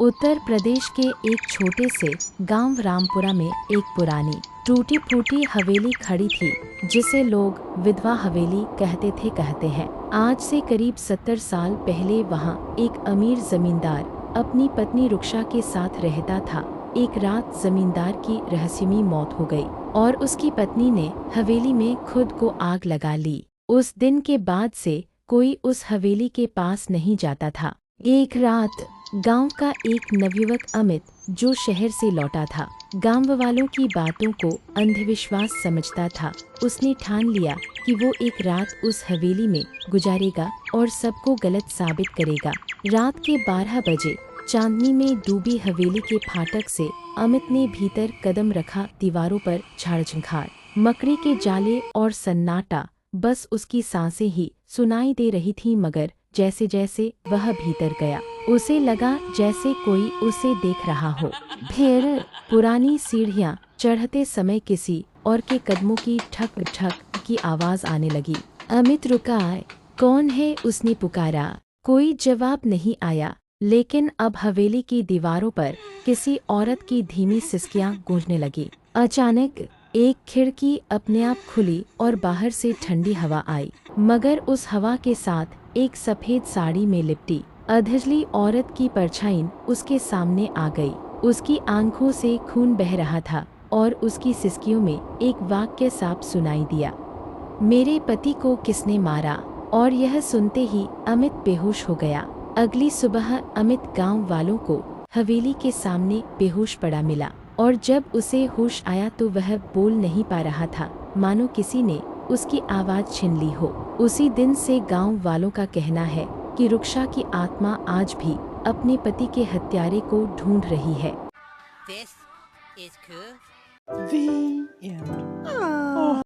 उत्तर प्रदेश के एक छोटे से गांव रामपुरा में एक पुरानी टूटी फूटी हवेली खड़ी थी, जिसे लोग विधवा हवेली कहते हैं। आज से करीब 70 साल पहले वहां एक अमीर जमींदार अपनी पत्नी रुक्षा के साथ रहता था। एक रात जमींदार की रहस्यमयी मौत हो गई और उसकी पत्नी ने हवेली में खुद को आग लगा ली। उस दिन के बाद से कोई उस हवेली के पास नहीं जाता था। एक रात गांव का एक नवयुवक अमित, जो शहर से लौटा था, गांव वालों की बातों को अंधविश्वास समझता था। उसने ठान लिया कि वो एक रात उस हवेली में गुजारेगा और सबको गलत साबित करेगा। रात के 12 बजे चांदनी में डूबी हवेली के फाटक से अमित ने भीतर कदम रखा। दीवारों पर झाड़-झंखार, मकड़ी के जाले और सन्नाटा, बस उसकी सांसें ही सुनाई दे रही थी। मगर जैसे जैसे वह भीतर गया, उसे लगा जैसे कोई उसे देख रहा हो। फिर पुरानी सीढ़ियां चढ़ते समय किसी और के कदमों की ठक ठक की आवाज आने लगी। अमित रुका। कौन है? उसने पुकारा। कोई जवाब नहीं आया, लेकिन अब हवेली की दीवारों पर किसी औरत की धीमी सिसकियां गूंजने लगी। अचानक एक खिड़की अपने आप खुली और बाहर से ठंडी हवा आई, मगर उस हवा के साथ एक सफेद साड़ी में लिपटी अधजली औरत की परछाई उसके सामने आ गई। उसकी आंखों से खून बह रहा था और उसकी सिसकियों में एक वाक्य साफ सुनाई दिया, मेरे पति को किसने मारा? और यह सुनते ही अमित बेहोश हो गया। अगली सुबह अमित गांव वालों को हवेली के सामने बेहोश पड़ा मिला, और जब उसे होश आया तो वह बोल नहीं पा रहा था, मानो किसी ने उसकी आवाज छीन ली हो। उसी दिन से गांव वालों का कहना है कि रुक्षा की आत्मा आज भी अपने पति के हत्यारे को ढूंढ रही है। This is cool. The end.